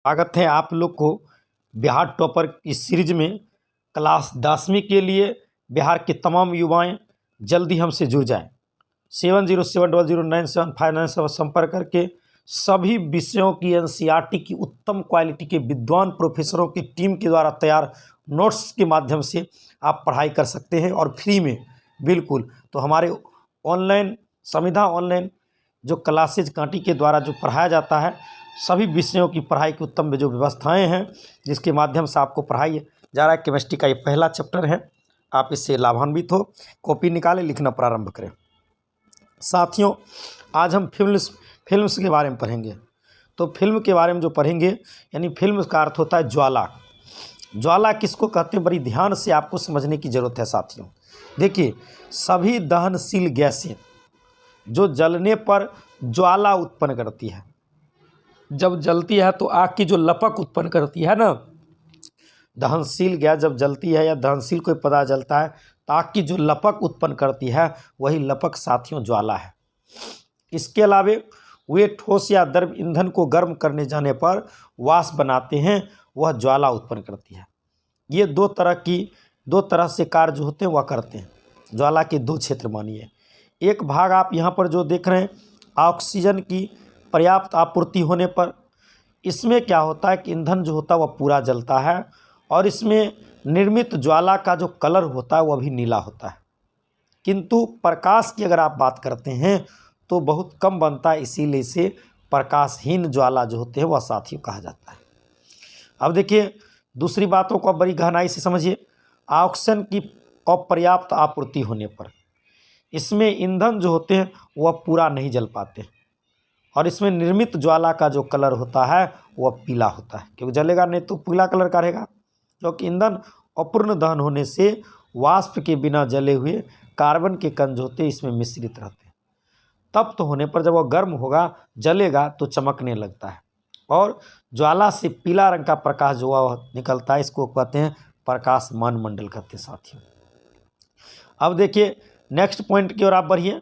स्वागत है आप लोग को बिहार टॉपर इस सीरीज में। क्लास 10वीं के लिए बिहार के तमाम युवाएं जल्दी हमसे जुड़ जाएं। 7070097597 पर संपर्क करके सभी विषयों की एनसीईआरटी की उत्तम क्वालिटी के विद्वान प्रोफेसरों की टीम के द्वारा तैयार नोट्स के माध्यम से आप पढ़ाई कर सकते हैं और फ्री में, बिल्कुल। तो हमारे ऑनलाइन संविधा ऑनलाइन जो क्लासेज कांटी के द्वारा जो पढ़ाया जाता है, सभी विषयों की पढ़ाई की उत्तम जो व्यवस्थाएं हैं, जिसके माध्यम से आपको पढ़ाई जा रहा है। केमिस्ट्री का ये पहला चैप्टर है, आप इससे लाभान्वित हो। कॉपी निकालें, लिखना प्रारंभ करें। साथियों, आज हम फिल्म्स के बारे में पढ़ेंगे। तो फिल्म के बारे में जो पढ़ेंगे, यानी फिल्म का अर्थ होता है ज्वाला। ज्वाला किसको कहते हैं, बड़ी ध्यान से आपको समझने की ज़रूरत है साथियों। देखिए, सभी दहनशील गैसें जो जलने पर ज्वाला उत्पन्न करती है, जब जलती है तो आग की जो लपक उत्पन्न करती है ना, दहनशील गैस जब जलती है या दहनशील कोई पदार्थ जलता है तो आग की जो लपक उत्पन्न करती है, वही लपक साथियों ज्वाला है। इसके अलावा वे ठोस या द्रव ईंधन को गर्म करने जाने पर वाष्प बनाते हैं, वह ज्वाला उत्पन्न करती है। ये दो तरह से कार्य जो होते हैं वह करते हैं। ज्वाला के दो क्षेत्र मानिए। एक भाग आप यहाँ पर जो देख रहे हैं, ऑक्सीजन की पर्याप्त आपूर्ति होने पर इसमें क्या होता है कि ईंधन जो होता है वह पूरा जलता है, और इसमें निर्मित ज्वाला का जो कलर होता है वह भी नीला होता है। किंतु प्रकाश की अगर आप बात करते हैं तो बहुत कम बनता है, इसीलिए इसे प्रकाशहीन ज्वाला जो होते हैं वह साथियों कहा जाता है। अब देखिए, दूसरी बातों को आप बड़ी गहराई से समझिए। ऑक्सीजन की अपर्याप्त आपूर्ति होने पर इसमें ईंधन जो होते हैं वह पूरा नहीं जल पाते, और इसमें निर्मित ज्वाला का जो कलर होता है वह पीला होता है, क्योंकि जलेगा नहीं तो पीला कलर का रहेगा। क्योंकि ईंधन अपूर्ण दहन होने से वाष्प के बिना जले हुए कार्बन के कण जो होते हैं इसमें मिश्रित रहते हैं। तप्त होने पर जब वह गर्म होगा, जलेगा तो चमकने लगता है, और ज्वाला से पीला रंग का प्रकाश जो वह निकलता है, इसको कहते हैं प्रकाशमान मंडल कहते हैं साथियों। अब देखिए, नेक्स्ट पॉइंट की ओर आप बढ़िए।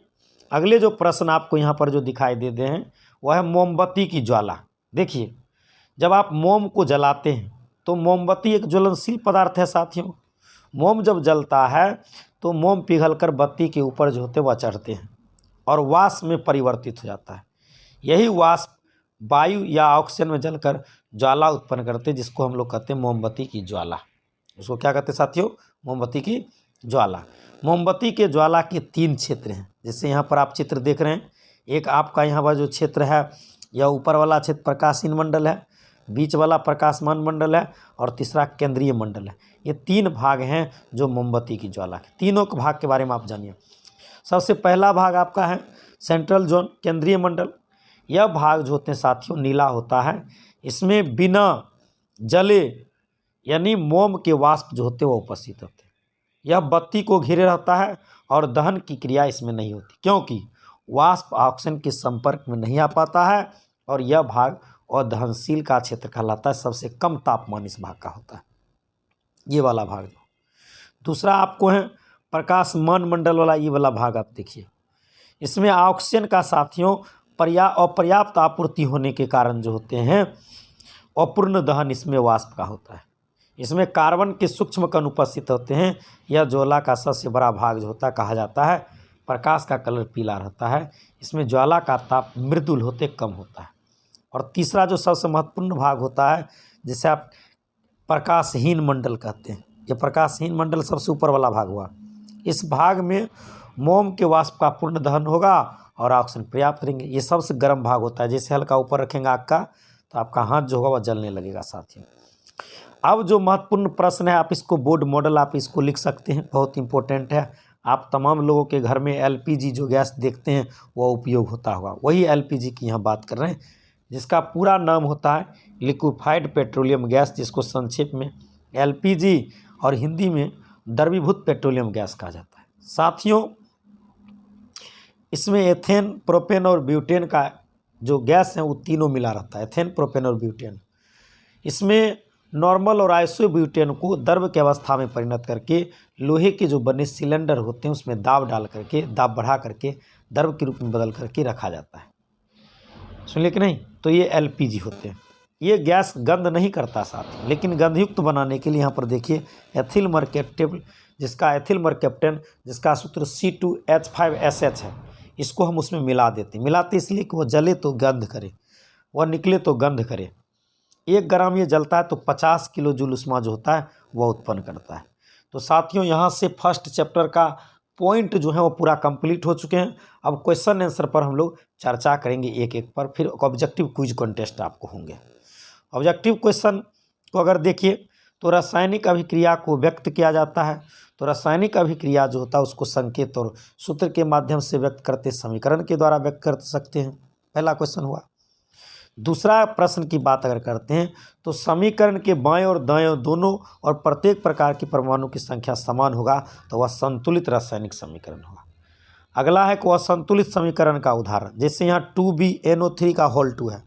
अगले जो प्रश्न आपको यहाँ पर जो दिखाई देते हैं वह है मोमबत्ती की ज्वाला। देखिए, जब आप मोम को जलाते हैं तो मोमबत्ती एक ज्वलनशील पदार्थ है साथियों। मोम जब जलता है तो मोम पिघलकर बत्ती के ऊपर जो होते हैं वह चढ़ते हैं और वाष्प में परिवर्तित हो जाता है। यही वाष्प वायु या ऑक्सीजन में जलकर ज्वाला उत्पन्न करते हैं, जिसको हम लोग कहते हैं मोमबत्ती की ज्वाला। उसको क्या कहते हैं साथियों, मोमबत्ती की ज्वाला। मोमबत्ती के ज्वाला के 3 क्षेत्र हैं, जैसे यहाँ पर आप चित्र देख रहे हैं। एक आपका यहाँ पर जो क्षेत्र है, यह ऊपर वाला क्षेत्र प्रकाशहीन मंडल है, बीच वाला प्रकाशमान मंडल है, और तीसरा केंद्रीय मंडल है। ये 3 भाग हैं जो मोमबत्ती की ज्वाला के। तीनों के भाग के बारे में आप जानिए। सबसे पहला भाग आपका है सेंट्रल जोन, केंद्रीय मंडल। यह भाग जो होते हैं साथियों नीला होता है। इसमें बिना जले यानी मोम के वाष्प जो होते हैं वो उपस्थित होते हैं। यह बत्ती को घेरे रहता है और दहन की क्रिया इसमें नहीं होती, क्योंकि वाष्प ऑक्सीजन के संपर्क में नहीं आ पाता है, और यह भाग अदहनशील का क्षेत्र कहलाता है। सबसे कम तापमान इस भाग का होता है, ये वाला भाग जो। दूसरा आपको है प्रकाशमान मंडल वाला, ये वाला भाग आप देखिए। इसमें ऑक्सीजन का साथियों अपर्याप्त आपूर्ति होने के कारण जो होते हैं अपूर्ण दहन इसमें वाष्प का होता है। इसमें कार्बन के सूक्ष्म कण उपस्थित होते हैं। यह ज्वाला का सबसे बड़ा भाग जो होता है कहा जाता है। प्रकाश का कलर पीला रहता है। इसमें ज्वाला का ताप मृदुल होते कम होता है। और तीसरा जो सबसे महत्वपूर्ण भाग होता है, जिसे आप प्रकाशहीन मंडल कहते हैं। ये प्रकाशहीन मंडल सबसे ऊपर वाला भाग हुआ। इस भाग में मोम के वाष्प का पूर्ण दहन होगा और ऑक्सीजन पर्याप्त रहेंगे। ये सबसे गर्म भाग होता है। जैसे हल्का ऊपर रखेंगे आग का, तो आपका हाथ जो होगा वह जलने लगेगा साथियों। अब जो महत्वपूर्ण प्रश्न है, आप इसको बोर्ड मॉडल आप इसको लिख सकते हैं, बहुत इंपॉर्टेंट है। आप तमाम लोगों के घर में एलपीजी जो गैस देखते हैं वह उपयोग होता होगा, वही एलपीजी की यहाँ बात कर रहे हैं, जिसका पूरा नाम होता है लिक्विफाइड पेट्रोलियम गैस, जिसको संक्षेप में एलपीजी और हिंदी में द्रवीभूत पेट्रोलियम गैस कहा जाता है। साथियों, इसमें एथेन, प्रोपेन और ब्यूटेन का जो गैस है वो तीनों मिला रहता है, एथेन, प्रोपेन और ब्यूटेन। इसमें नॉर्मल और आइसोब्यूटेन को द्रव की अवस्था में परिणत करके लोहे के जो बने सिलेंडर होते हैं उसमें दाब डाल करके, दाब बढ़ा करके द्रव के रूप में बदल करके रखा जाता है। सुनिए कि नहीं, तो ये एलपीजी होते हैं। ये गैस गंध नहीं करता साथ, लेकिन गंधयुक्त बनाने के लिए यहाँ पर देखिए एथिल मर्केप्टेन, जिसका सूत्र C2H5SH है, इसको हम उसमें मिलाते इसलिए कि वो जले तो गंध करे, वह निकले तो गंध करे। 1 ग्राम ये जलता है तो 50 किलो जूल ऊष्मा जो होता है वह उत्पन्न करता है। तो साथियों यहाँ से फर्स्ट चैप्टर का पॉइंट जो है वो पूरा कंप्लीट हो चुके हैं। अब क्वेश्चन आंसर पर हम लोग चर्चा करेंगे एक एक पर, फिर ऑब्जेक्टिव क्विज कॉन्टेस्ट आपको होंगे। ऑब्जेक्टिव क्वेश्चन को अगर देखिए तो रासायनिक अभिक्रिया को व्यक्त किया जाता है, तो रासायनिक अभिक्रिया जो होता है उसको संकेत और सूत्र के माध्यम से व्यक्त करते, समीकरण के द्वारा व्यक्त कर सकते हैं। पहला क्वेश्चन हुआ। दूसरा प्रश्न की बात अगर करते हैं तो समीकरण के बाएं और दाएं दोनों और प्रत्येक प्रकार की परमाणु की संख्या समान होगा तो वह संतुलित रासायनिक समीकरण होगा। अगला है कि असंतुलित समीकरण का उदाहरण, जैसे यहाँ 2BnO3 का होल 2 है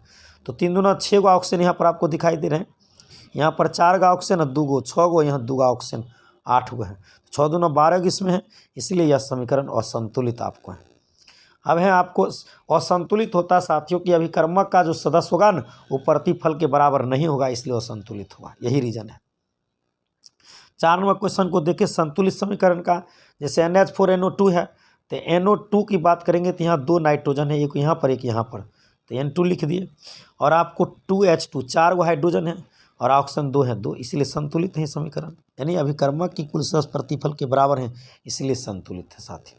तो 3 दूना 6 गो ऑक्सीजन यहाँ पर आपको दिखाई दे रहे हैं, यहाँ पर 4 गो ऑक्सीजन 2 गो 6 गो, यहाँ 2 गो ऑक्सीजन 8 गो है, 6 दूना 12 इसमें है, इसलिए यह समीकरण असंतुलित आपको है। अब है आपको असंतुलित होता साथियों की अभिकर्मक का जो सदस्य होगा ना वो प्रतिफल के बराबर नहीं होगा, इसलिए असंतुलित होगा, यही रीजन है। 4 नंबर क्वेश्चन को देखिए संतुलित समीकरण का, जैसे NH4NO2 है तो NO2 की बात करेंगे तो यहाँ 2 नाइट्रोजन है, एक यहाँ पर एक यहाँ पर, तो N2 लिख दिए। और आपको 2H2 4 गो हाइड्रोजन है और ऑक्सीजन 2 है 2, इसलिए संतुलित है समीकरण, यानी अभिकर्मक की कुल सदस्य प्रतिफल के बराबर हैं, इसलिए संतुलित है साथी।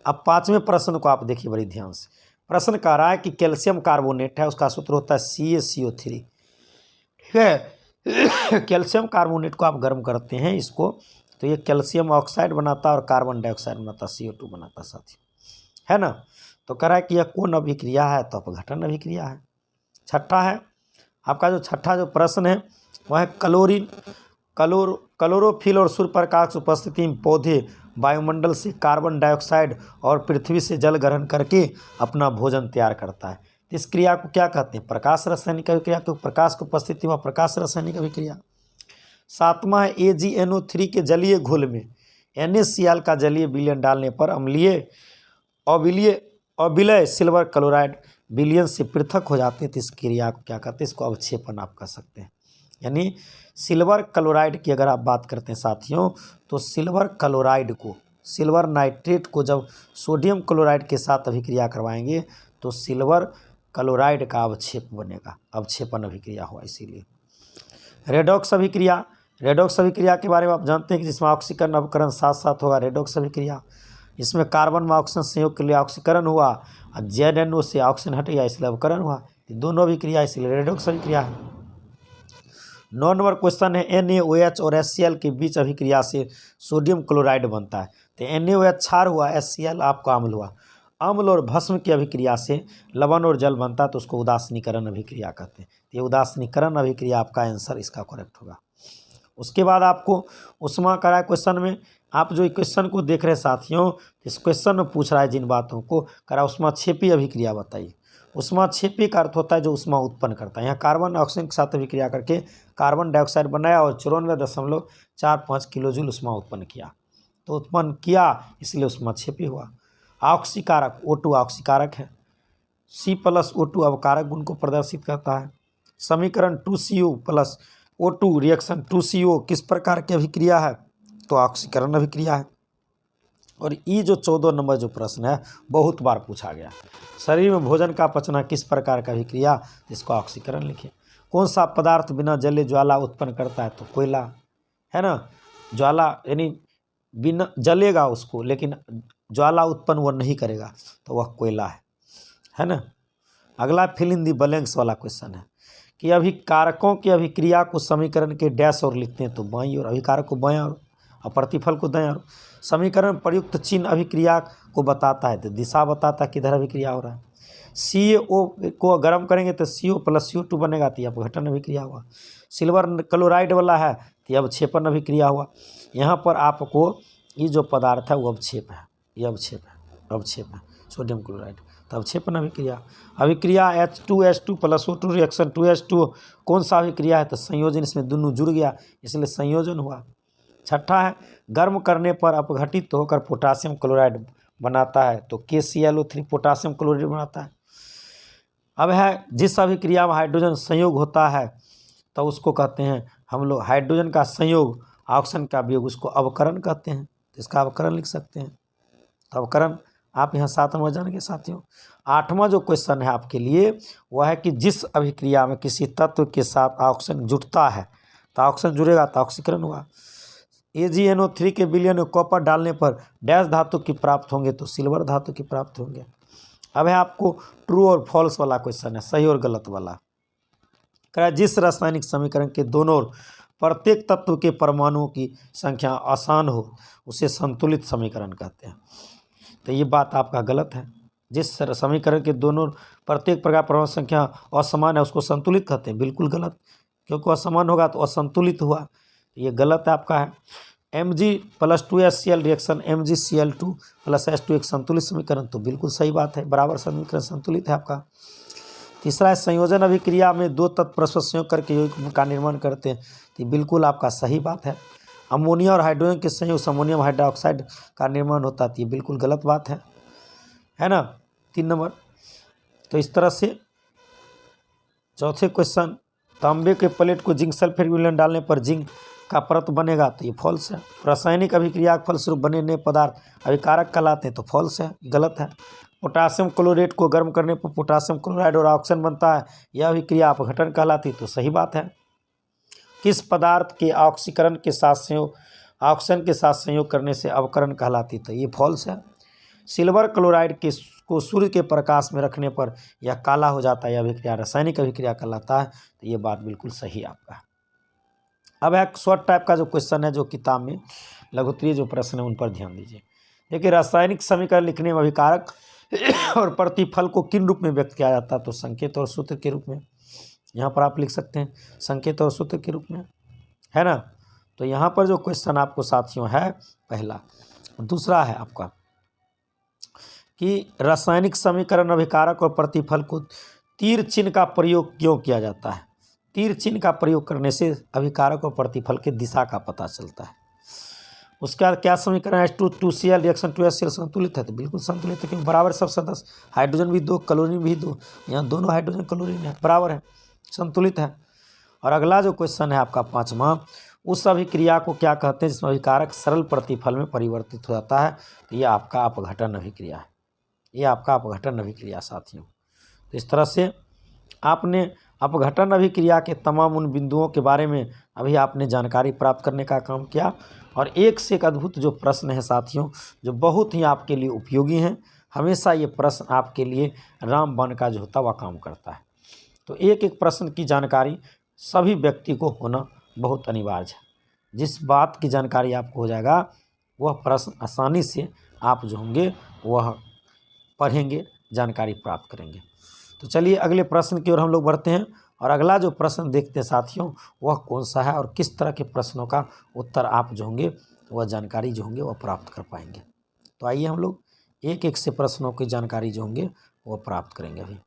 अब 5वें प्रश्न को आप देखिए बड़ी ध्यान से। प्रश्न कह रहा है कि कैल्शियम कार्बोनेट है, उसका सूत्र होता है CaCO3, ठीक है। कैल्शियम कार्बोनेट को आप गर्म करते हैं इसको तो ये कैल्शियम ऑक्साइड बनाता है और कार्बन डाइऑक्साइड बनाता, CO2 बनाता साथी, है ना। तो कह रहा है कि यह कौन अभिक्रिया है, तो अपघटन अभिक्रिया है। छठा है आपका, जो छठा जो प्रश्न है वह है क्लोरोफिल और सूर्य प्रकाश की उपस्थिति में पौधे वायुमंडल से कार्बन डाइऑक्साइड और पृथ्वी से जल ग्रहण करके अपना भोजन तैयार करता है। इस क्रिया को क्या कहते हैं, प्रकाश रासायनिक अभिक्रिया, तो प्रकाश की उपस्थिति में प्रकाश रासायनिक अभिक्रिया। 7वां है AgNO3 के जलीय घोल में NaCl का जलीय विलयन डालने पर अविलय सिल्वर क्लोराइड विलयन से पृथक हो जाते हैं, तो इस क्रिया को क्या कहते हैं, इसको अवक्षेपण आप कह सकते हैं। यानी सिल्वर क्लोराइड की अगर आप बात करते हैं साथियों तो सिल्वर क्लोराइड को, सिल्वर नाइट्रेट को जब सोडियम क्लोराइड के साथ अभिक्रिया करवाएंगे तो सिल्वर क्लोराइड का अवक्षेप बनेगा, अवक्षेपण अभिक्रिया हुआ। इसीलिए रेडॉक्स अभिक्रिया, रेडॉक्स अभिक्रिया के बारे में आप जानते हैं कि जिसमें ऑक्सीकरण अवकरण साथ साथ होगा, रेडॉक्स अभिक्रिया। इसमें कार्बन में ऑक्सीजन संयोग के लिए ऑक्सीकरण हुआ और ZNO से ऑक्सीजन हट गया इसलिए अवकरण हुआ, दोनों अभिक्रिया इसलिए रेडॉक्स अभिक्रिया है। 9 नंबर क्वेश्चन है NaOH और HCl के बीच अभिक्रिया से सोडियम क्लोराइड बनता है, तो NaOH क्षार हुआ, HCl आपका अम्ल हुआ। अम्ल और भस्म की अभिक्रिया से लवण और जल बनता है तो उसको उदासीनीकरण अभिक्रिया कहते हैं, ये उदासीनीकरण अभिक्रिया आपका आंसर इसका करेक्ट होगा। उसके बाद आपको उष्मा करा है क्वेश्चन में, आप जो क्वेश्चन को देख रहे हैं साथियों, इस क्वेश्चन में पूछ रहा है जिन बातों को, करा उष्माक्षेपी अभिक्रिया बताइए। उष्माक्षेपी का अर्थ होता है जो उष्मा उत्पन्न करता है। यहाँ कार्बन ऑक्सीजन के साथ अभिक्रिया करके कार्बन डाइऑक्साइड बनाया और 94.45 किलो जूल उष्मा उत्पन्न किया, तो उत्पन्न किया इसलिए उष्माक्षेपी हुआ। ऑक्सीकारक O2 ऑक्सीकारक है, C+O2 अवकारक गुण को प्रदर्शित करता है। समीकरण 2CO+O2 रिएक्शन 2CO किस प्रकार की अभिक्रिया है, तो ऑक्सीकरण अभिक्रिया है। और ये जो 14 नंबर जो प्रश्न है बहुत बार पूछा गया, शरीर में भोजन का पचना किस प्रकार का अभिक्रिया, जिसको ऑक्सीकरण लिखे। कौन सा पदार्थ बिना जले ज्वाला उत्पन्न करता है, तो कोयला, है ना। ज्वाला यानी बिना जलेगा उसको लेकिन ज्वाला उत्पन्न वह नहीं करेगा तो वह कोयला है ना। अगला फिल इन दी ब्लैंक्स वाला क्वेश्चन है कि अभिकारकों की अभिक्रिया को समीकरण के डैश और लिखते हैं, तो बाईं और अभिकारक को बाएं और प्रतिफल को दाएं और। समीकरण प्रयुक्त चिन्ह अभिक्रिया को बताता है, तो दिशा बताता है किधर अभिक्रिया हो रहा है। CO को गर्म करेंगे तो CO+CO2 बनेगा, तो यह अपघटन अभिक्रिया हुआ। सिल्वर क्लोराइड वाला है तो यह अवक्षेपण अभिक्रिया हुआ। यहाँ पर आपको ये जो पदार्थ है वो अवक्षेप है, ये अवक्षेप है सोडियम क्लोराइड, तो अवक्षेपण अभिक्रिया। अभिक्रिया H2H2+O2 रिएक्शन 2H2 कौन सा अभिक्रिया है, तो संयोजन, इसमें दोनों जुड़ गया इसलिए संयोजन हुआ। छठा है गर्म करने पर अपघटित होकर पोटासियम क्लोराइड बनाता है, तो KClO3 पोटासियम क्लोराइड बनाता है। अब है जिस अभिक्रिया में हाइड्रोजन संयोग होता है तो उसको कहते हैं हम लोग हाइड्रोजन का संयोग ऑक्सीजन का वियोग, उसको अवकरण कहते हैं। तो इसका अवकरण लिख सकते हैं। तो अवकरण आप यहाँ 7 नंबर जानेंगे साथियों। 8वां जो क्वेश्चन है आपके लिए वह है कि जिस अभिक्रिया में किसी तत्व के साथ ऑक्सीजन जुड़ता है तो ऑक्सीजन जुड़ेगा तो ऑक्सीकरण हुआ। AgNO3 के विलयन में कॉपर डालने पर डैश धातु की प्राप्त होंगे तो सिल्वर धातु की प्राप्त होंगे। अब है आपको ट्रू और फॉल्स वाला क्वेश्चन है, सही और गलत वाला। कह जिस रासायनिक समीकरण के दोनों ओर प्रत्येक तत्व के परमाणुओं की संख्या आसान हो उसे संतुलित समीकरण कहते हैं। तो ये बात आपका गलत है। जिस समीकरण के दोनों प्रत्येक प्रकार परमाणु संख्या असमान है उसको संतुलित कहते हैं, बिल्कुल गलत, क्योंकि असमान होगा तो असंतुलित हुआ। ये गलत है आपका है। Mg+2HCl रिएक्शन MgCl2+H2 एक संतुलित समीकरण, तो बिल्कुल सही बात है, बराबर समीकरण संतुलित है आपका। तीसरा है संयोजन अभिक्रिया में दो तत्व परस्पर संयोग करके यौगिक का निर्माण करते हैं, तो बिल्कुल आपका सही बात है। अमोनिया और हाइड्रोजन के संयोग से अमोनियम हाइड्रोक्साइड का निर्माण होता है, ये बिल्कुल गलत बात है ना। 3 नंबर। तो इस तरह से चौथे क्वेश्चन, तांबे के प्लेट को जिंक सल्फेट विलयन डालने पर जिंक का परत बनेगा, तो ये फॉल्स है। रासायनिक अभिक्रिया के फलस्वरूप बने नए पदार्थ अभिकारक कहलाते हैं, तो फॉल्स है, गलत है। पोटासियम क्लोरेट को गर्म करने पर पोटासियम क्लोराइड और ऑक्सीजन बनता है, यह अभिक्रिया अपघटन कहलाती है, तो सही बात है। किस पदार्थ के ऑक्सीकरण के साथ संयोग ऑक्सीजन के साथ संयोग करने से अवकरण कहलाती, तो ये फॉल्स है। सिल्वर क्लोराइड को सूर्य के प्रकाश में रखने पर यह काला हो जाता है, यह अभिक्रिया रासायनिक अभिक्रिया कहलाता है, तो ये बात बिल्कुल सही है आपका। अब एक शॉर्ट टाइप का जो क्वेश्चन है जो किताब में लघुत्तरीय जो प्रश्न है उन पर ध्यान दीजिए। देखिए रासायनिक समीकरण लिखने में अभिकारक और प्रतिफल को किन रूप में व्यक्त किया जाता है, तो संकेत और सूत्र के रूप में। यहाँ पर आप लिख सकते हैं संकेत और सूत्र के रूप में, है ना। तो यहाँ पर जो क्वेश्चन आपको साथियों है पहला। दूसरा है आपका कि रासायनिक समीकरण अभिकारक और प्रतिफल को तीर चिन्ह का प्रयोग क्यों किया जाता है। तीर चिन्ह का प्रयोग करने से अभिकारक और प्रतिफल की दिशा का पता चलता है। उसके बाद क्या समीकरण H2Cl रिएक्शन 2HCl संतुलित है, तो बिल्कुल संतुलित है, क्योंकि बराबर सब सदस्य, हाइड्रोजन भी 2 क्लोरीन भी 2, यहाँ दोनों हाइड्रोजन क्लोरीन है, बराबर है, संतुलित है। और अगला जो क्वेश्चन है आपका 5वां, उस अभिक्रिया को क्या कहते हैं जिसमें अभिकारक सरल प्रतिफल में परिवर्तित हो जाता है, तो ये आपका अपघटन अभिक्रिया है, ये आपका अपघटन अभिक्रिया साथियों। तो इस तरह से आपने अपघटन अभिक्रिया के तमाम उन बिंदुओं के बारे में अभी आपने जानकारी प्राप्त करने का काम किया। और एक से एक अद्भुत जो प्रश्न है साथियों जो बहुत ही आपके लिए उपयोगी हैं, हमेशा ये प्रश्न आपके लिए रामबाण का जो होता वह काम करता है। तो एक एक प्रश्न की जानकारी सभी व्यक्ति को होना बहुत अनिवार्य है। जिस बात की जानकारी आपको हो जाएगा वह प्रश्न आसानी से आप जो होंगे वह पढ़ेंगे, जानकारी प्राप्त करेंगे। तो चलिए अगले प्रश्न की ओर हम लोग बढ़ते हैं और अगला जो प्रश्न देखते हैं साथियों वह कौन सा है और किस तरह के प्रश्नों का उत्तर आप जो होंगे वह जानकारी जो होंगे वह प्राप्त कर पाएंगे। तो आइए हम लोग एक एक से प्रश्नों की जानकारी जो होंगे वह प्राप्त करेंगे अभी।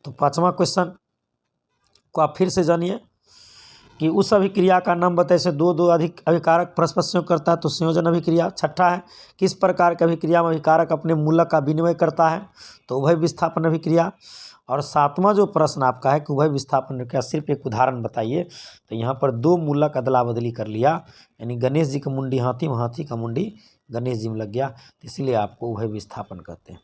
तो 5वां क्वेश्चन को आप फिर से जानिए कि उस अभिक्रिया का नाम बताइए से दो अधिक अभिकारक परस्पर संयोग करता है, तो संयोजन अभिक्रिया। 6ठा है किस प्रकार की अभिक्रिया में अभिकारक अपने मूलक का विनिमय करता है, तो उभय विस्थापन अभिक्रिया। और 7वां जो प्रश्न आपका है कि उभय विस्थापन अभिक्रिया सिर्फ एक उदाहरण बताइए, तो यहाँ पर 2 मूलक अदला बदली कर लिया, यानी गणेश जी का मुंडी हाथी में, हाथी का मुंडी गणेश जी में लग गया, तो इसलिए आपको उभय विस्थापन कहते हैं।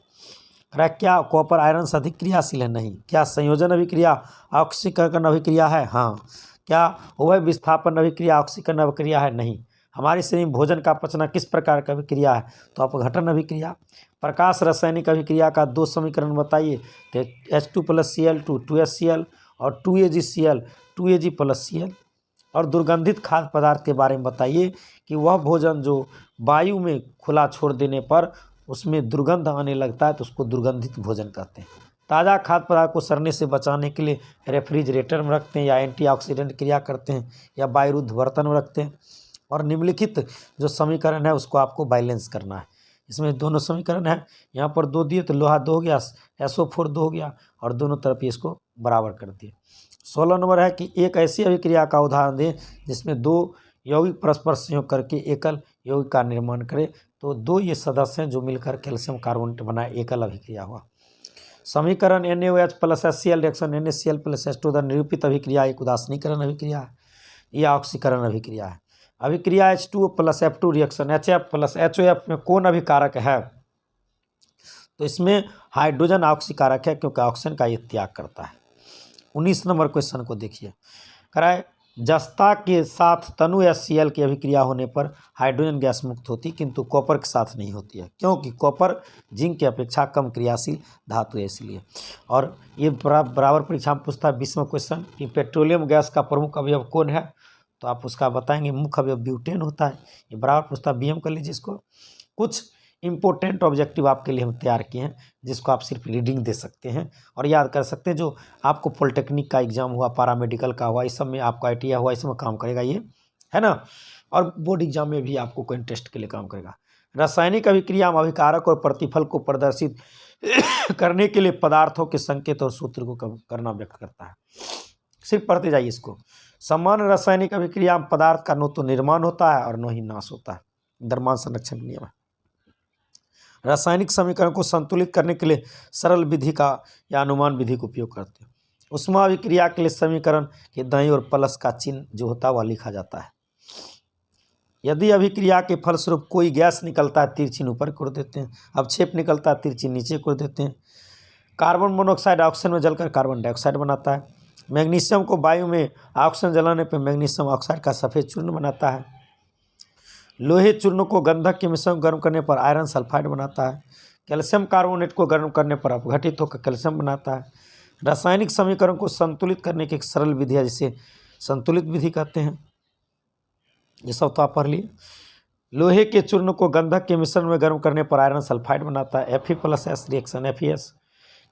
क्या कॉपर आयरन से अधिक क्रियाशील है, नहीं। क्या संयोजन अभिक्रिया ऑक्सीकरण अभिक्रिया है, हाँ। क्या उभय विस्थापन अभिक्रिया ऑक्सीकरण अभिक्रिया है, नहीं। हमारे शरीर में भोजन का पचना किस प्रकार का अभिक्रिया है, तो अपघटन अभिक्रिया। प्रकाश रासायनिक अभिक्रिया का 2 समीकरण बताइए, तो H2+Cl2 2HCl और 2AgCl 2Ag+Cl। और दुर्गंधित खाद्य पदार्थ के बारे में बताइए कि वह भोजन जो वायु में खुला छोड़ देने पर उसमें दुर्गंध आने लगता है तो उसको दुर्गंधित भोजन कहते हैं। ताज़ा खाद्य पदार्थ को सड़ने से बचाने के लिए रेफ्रिजरेटर में रखते हैं या एंटीऑक्सीडेंट क्रिया करते हैं या वायुरुद्ध बर्तन में रखते हैं। और निम्नलिखित जो समीकरण है उसको आपको बैलेंस करना है। इसमें दोनों समीकरण है, यहाँ पर 2 दिए तो लोहा 2 हो गया, SO4 2 हो गया और दोनों तरफ इसको बराबर कर दिए। 16 नंबर है कि एक ऐसी अभिक्रिया का उदाहरण दें जिसमें 2 यौगिक परस्पर संयोग करके एकल यौगिक का निर्माण करें, तो 2 ये सदस्य हैं जो मिलकर कैल्शियम कार्बोनेट बनाए एकल अभिक्रिया हुआ। समीकरण NaOH plus HCl reaction NaCl plus H2 द्वारा निरूपित अभिक्रिया एक उदासीनीकरण अभिक्रिया है, यह ऑक्सीकरण अभिक्रिया है। अभिक्रिया H2O plus F2 reaction HF plus HOF में कौन अभिकारक है? तो इसमें हाइड्रोजन ऑक्सीकारक है, क्योंकि ऑक्सीजन का ये त्याग करता है। 19 नंबर क्वेश्चन को देखिए, कराए जस्ता के साथ तनु HCl की अभिक्रिया होने पर हाइड्रोजन गैस मुक्त होती, किंतु कॉपर के साथ नहीं होती है, क्योंकि कॉपर जिंक की अपेक्षा कम क्रियाशील धातु है इसलिए। और ये बराबर परीक्षा में पूछता है 20वां क्वेश्चन कि पेट्रोलियम गैस का प्रमुख अवयव कौन है? तो आप उसका बताएंगे मुख्य अवयव ब्यूटेन होता है। ये बराबर पूछता है, BM कर लीजिए इसको। कुछ इंपॉर्टेंट ऑब्जेक्टिव आपके लिए हम तैयार किए हैं, जिसको आप सिर्फ रीडिंग दे सकते हैं और याद कर सकते हैं। जो आपको पॉलिटेक्निक का एग्जाम हुआ, पैरामेडिकल का हुआ, इस सब में आपका ITI हुआ, इस सब में काम करेगा ये, है ना। और बोर्ड एग्जाम में भी आपको कोई टेस्ट के लिए काम करेगा। रासायनिक अभिक्रिया में अभिकारक और प्रतिफल को प्रदर्शित करने के लिए पदार्थों के संकेत और सूत्र को करना व्यक्त करता है। सिर्फ पढ़ते जाइए इसको। समान रासायनिक अभिक्रिया में पदार्थ का न तो निर्माण होता है और न ही नाश होता है, द्रव्यमान संरक्षण नियम है। रासायनिक समीकरण को संतुलित करने के लिए सरल विधि का या अनुमान विधि का उपयोग करते हैं। उष्मा अभिक्रिया के लिए समीकरण के दाईं ओर प्लस का चिन्ह जो होता है वह लिखा जाता है। यदि अभिक्रिया के फलस्वरूप कोई गैस निकलता है, तीर चिन्ह ऊपर कर देते हैं। अवक्षेप निकलता है, तीर चिन्ह नीचे कर देते हैं। कार्बन मोनोऑक्साइड ऑक्सीजन में जलकर कार्बन डाइऑक्साइड बनाता है। मैग्नीशियम को वायु में ऑक्सीजन जलाने पर मैग्नीशियम ऑक्साइड का सफ़ेद चूर्ण बनाता है। लोहे चूर्ण को गंधक के मिश्रण गर्म करने पर आयरन सल्फाइड बनाता है। कैल्शियम कार्बोनेट को गर्म करने पर अपघटित होकर कैल्शियम बनाता है। रासायनिक समीकरण को संतुलित करने की एक सरल विधि है, जिसे संतुलित विधि कहते हैं। ये सब तो आप पढ़ लिए। लोहे के चूर्ण को गंधक के मिश्रण में गर्म करने पर आयरन सल्फाइड बनाता है, Fe+S reaction FeS।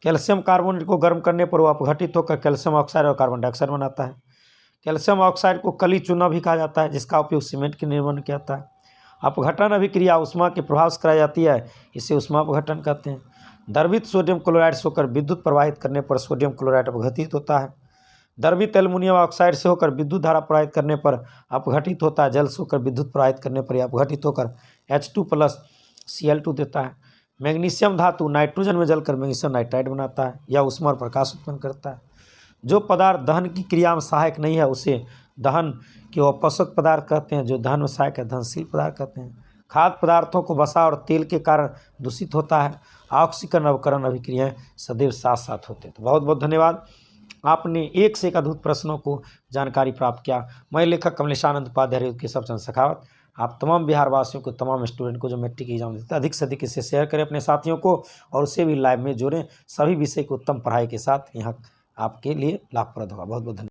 Calcium carbonate को गर्म करने पर वो अपघटित होकर कैल्शियम ऑक्साइड और कार्बन डाइऑक्साइड बनाता है। कैल्शियम ऑक्साइड को कली चूना भी कहा जाता है, जिसका उपयोग सीमेंट के निर्माण में किया जाता है। अपघटन अभिक्रिया उष्मा के प्रभाव से कराई जाती है, इसे उष्मा अपघटन कहते हैं। द्रवित सोडियम क्लोराइड से होकर विद्युत प्रवाहित करने पर सोडियम क्लोराइड अपघटित होता है। द्रवित एल्युमिनियम ऑक्साइड से होकर विद्युत धारा प्रवाहित करने पर अपघटित होता है। जल से होकर विद्युत प्रवाहित करने पर यह अपघटित होकर H2+Cl2 देता है। मैग्नीशियम धातु नाइट्रोजन में जलकर मैग्नीशियम नाइट्राइड बनाता है। यह उष्मा और प्रकाश उत्पन्न करता है। जो पदार्थ दहन की क्रिया में सहायक नहीं है उसे दहन के अपोषक पदार्थ कहते हैं। जो दहन में सहायक है दहनशील पदार्थ कहते हैं। खाद्य पदार्थों को वसा और तेल के कारण दूषित होता है। ऑक्सीकरण अवकरण अभिक्रियाएं सदैव साथ साथ होते हैं। तो बहुत बहुत धन्यवाद, आपने एक से एक अद्भुत प्रश्नों को जानकारी प्राप्त किया। मैं लेखक कमलेशानंद उपाध्याय के सबचंद सखावत आप तमाम बिहार वासियों को, तमाम स्टूडेंट को जो मैट्रिक एग्जाम देते हैं, अधिक से अधिक इसे शेयर करें अपने साथियों को और उसे भी लाइव में जोड़ें। सभी विषय को उत्तम पढ़ाई के साथ यहाँ आपके लिए लाभप्रद होगा। बहुत बहुत धन्यवाद।